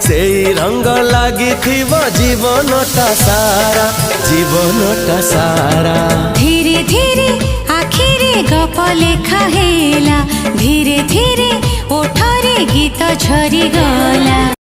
से रंग लगी जीवनटा सारा जीवनटा सारा। धीरे धीरे आखिरे गप लेखा हेला, धीरे धीरे ओठरे गीत झरी गला।